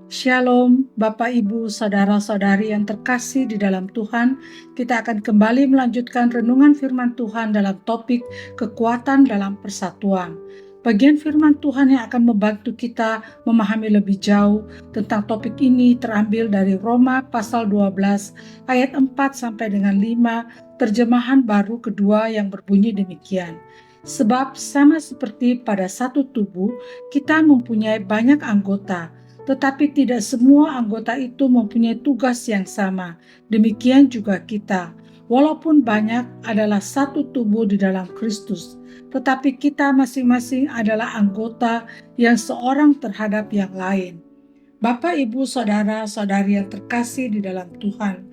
Shalom, Bapak, Ibu, Saudara-saudari yang terkasih di dalam Tuhan. Kita akan kembali melanjutkan renungan firman Tuhan dalam topik kekuatan dalam persatuan. Bagian firman Tuhan yang akan membantu kita memahami lebih jauh tentang topik ini terambil dari Roma pasal 12 ayat 4 sampai dengan 5, terjemahan baru kedua yang berbunyi demikian. Sebab sama seperti pada satu tubuh, kita mempunyai banyak anggota, tetapi tidak semua anggota itu mempunyai tugas yang sama. Demikian juga kita, walaupun banyak adalah satu tubuh di dalam Kristus, tetapi kita masing-masing adalah anggota yang seorang terhadap yang lain. Bapak, Ibu, Saudara-saudari yang terkasih di dalam Tuhan,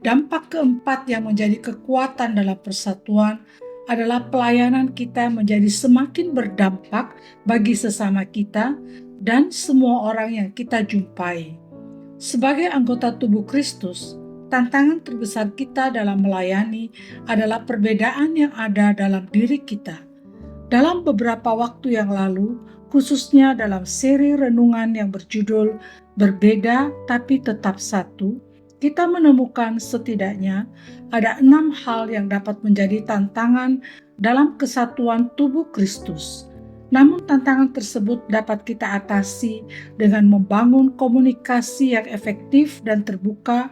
dampak keempat yang menjadi kekuatan dalam persatuan adalah pelayanan kita menjadi semakin berdampak bagi sesama kita dan semua orang yang kita jumpai. Sebagai anggota tubuh Kristus, tantangan terbesar kita dalam melayani adalah perbedaan yang ada dalam diri kita. Dalam beberapa waktu yang lalu, khususnya dalam seri renungan yang berjudul Berbeda Tapi Tetap Satu, kita menemukan setidaknya ada 6 hal yang dapat menjadi tantangan dalam kesatuan tubuh Kristus. Namun tantangan tersebut dapat kita atasi dengan membangun komunikasi yang efektif dan terbuka,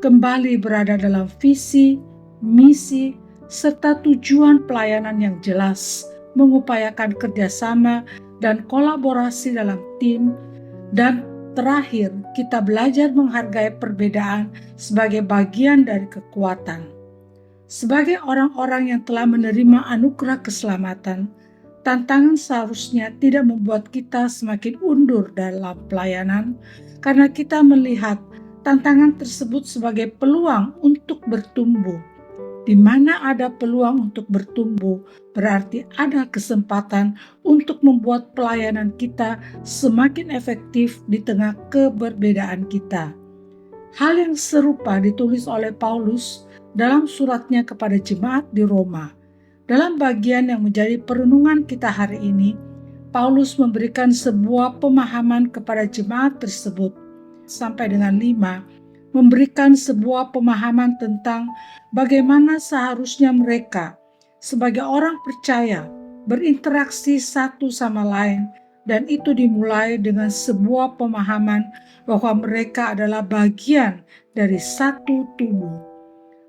kembali berada dalam visi, misi, serta tujuan pelayanan yang jelas, mengupayakan kerjasama dan kolaborasi dalam tim, dan terakhir, kita belajar menghargai perbedaan sebagai bagian dari kekuatan. Sebagai orang-orang yang telah menerima anugerah keselamatan, tantangan seharusnya tidak membuat kita semakin undur dalam pelayanan, karena kita melihat tantangan tersebut sebagai peluang untuk bertumbuh. Di mana ada peluang untuk bertumbuh, berarti ada kesempatan untuk membuat pelayanan kita semakin efektif di tengah keberbedaan kita. Hal yang serupa ditulis oleh Paulus dalam suratnya kepada jemaat di Roma. Dalam bagian yang menjadi perenungan kita hari ini, Paulus memberikan sebuah pemahaman kepada jemaat tersebut. Sampai dengan 5, memberikan sebuah pemahaman tentang bagaimana seharusnya mereka sebagai orang percaya berinteraksi satu sama lain, dan itu dimulai dengan sebuah pemahaman bahwa mereka adalah bagian dari satu tubuh.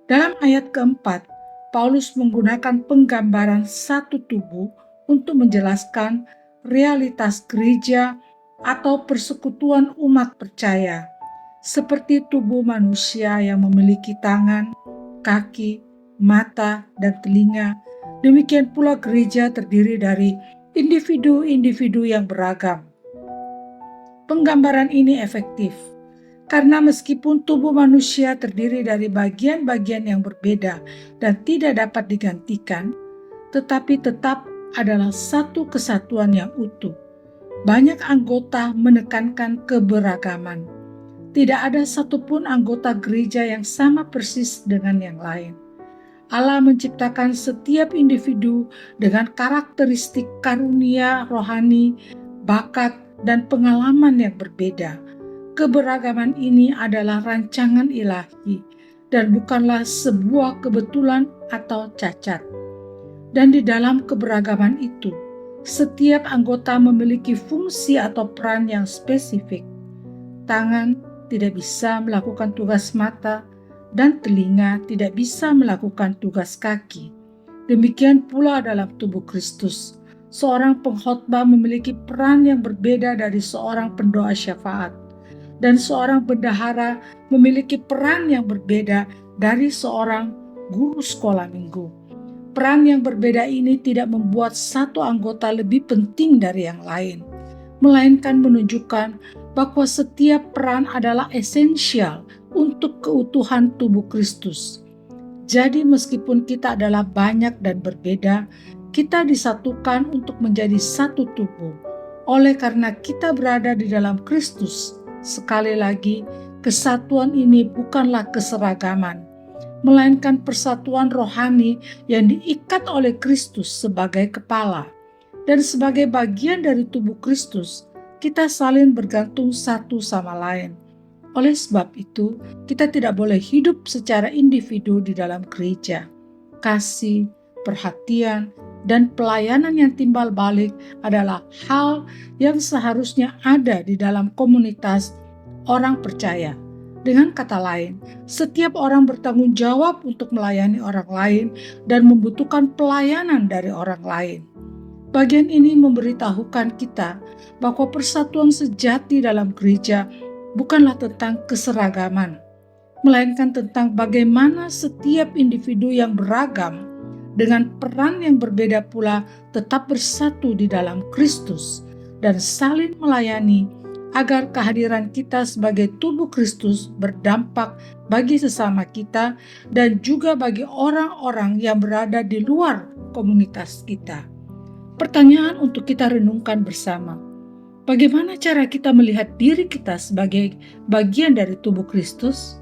Dalam ayat keempat, Paulus menggunakan penggambaran satu tubuh untuk menjelaskan realitas gereja atau persekutuan umat percaya. Seperti tubuh manusia yang memiliki tangan, kaki, mata, dan telinga, demikian pula gereja terdiri dari individu-individu yang beragam. Penggambaran ini efektif, karena meskipun tubuh manusia terdiri dari bagian-bagian yang berbeda dan tidak dapat digantikan, tetapi tetap adalah satu kesatuan yang utuh. Banyak anggota menekankan keberagaman. Tidak ada satupun anggota gereja yang sama persis dengan yang lain. Allah menciptakan setiap individu dengan karakteristik karunia rohani, bakat, dan pengalaman yang berbeda. Keberagaman ini adalah rancangan ilahi dan bukanlah sebuah kebetulan atau cacat. Dan di dalam keberagaman itu, setiap anggota memiliki fungsi atau peran yang spesifik. Tangan tidak bisa melakukan tugas mata, dan telinga tidak bisa melakukan tugas kaki. Demikian pula dalam tubuh Kristus. Seorang pengkhotbah memiliki peran yang berbeda dari seorang pendoa syafaat, dan seorang bendahara memiliki peran yang berbeda dari seorang guru sekolah minggu. Peran yang berbeda ini tidak membuat satu anggota lebih penting dari yang lain, melainkan menunjukkan bahwa setiap peran adalah esensial untuk keutuhan tubuh Kristus. Jadi meskipun kita adalah banyak dan berbeda, kita disatukan untuk menjadi satu tubuh. Oleh karena kita berada di dalam Kristus, sekali lagi, kesatuan ini bukanlah keseragaman, melainkan persatuan rohani yang diikat oleh Kristus sebagai kepala. Dan sebagai bagian dari tubuh Kristus, kita saling bergantung satu sama lain. Oleh sebab itu, kita tidak boleh hidup secara individu di dalam gereja. Kasih, perhatian, dan pelayanan yang timbal balik adalah hal yang seharusnya ada di dalam komunitas orang percaya. Dengan kata lain, setiap orang bertanggung jawab untuk melayani orang lain dan membutuhkan pelayanan dari orang lain. Bagian ini memberitahukan kita bahwa persatuan sejati dalam gereja bukanlah tentang keseragaman, melainkan tentang bagaimana setiap individu yang beragam dengan peran yang berbeda pula tetap bersatu di dalam Kristus dan saling melayani agar kehadiran kita sebagai tubuh Kristus berdampak bagi sesama kita dan juga bagi orang-orang yang berada di luar komunitas kita. Pertanyaan untuk kita renungkan bersama. Bagaimana cara kita melihat diri kita sebagai bagian dari tubuh Kristus?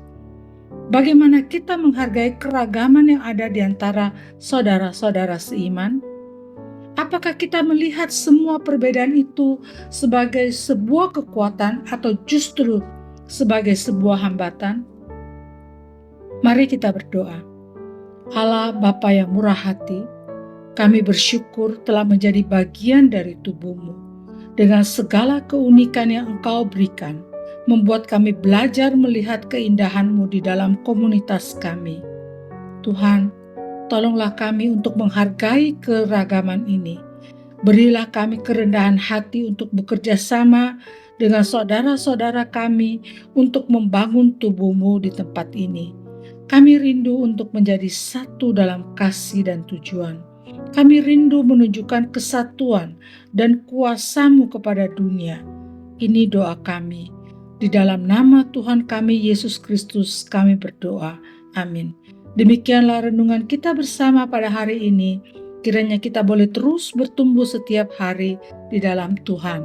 Bagaimana kita menghargai keragaman yang ada di antara saudara-saudara seiman? Apakah kita melihat semua perbedaan itu sebagai sebuah kekuatan atau justru sebagai sebuah hambatan? Mari kita berdoa. Allah Bapa yang murah hati, kami bersyukur telah menjadi bagian dari tubuh-Mu. Dengan segala keunikan yang Engkau berikan, membuat kami belajar melihat keindahan-Mu di dalam komunitas kami. Tuhan, tolonglah kami untuk menghargai keragaman ini. Berilah kami kerendahan hati untuk bekerja sama dengan saudara-saudara kami untuk membangun tubuh-Mu di tempat ini. Kami rindu untuk menjadi satu dalam kasih dan tujuan. Kami rindu menunjukkan kesatuan dan kuasa-Mu kepada dunia. Ini doa kami. Di dalam nama Tuhan kami Yesus Kristus kami berdoa. Amin. Demikianlah renungan kita bersama pada hari ini. Kiranya kita boleh terus bertumbuh setiap hari di dalam Tuhan.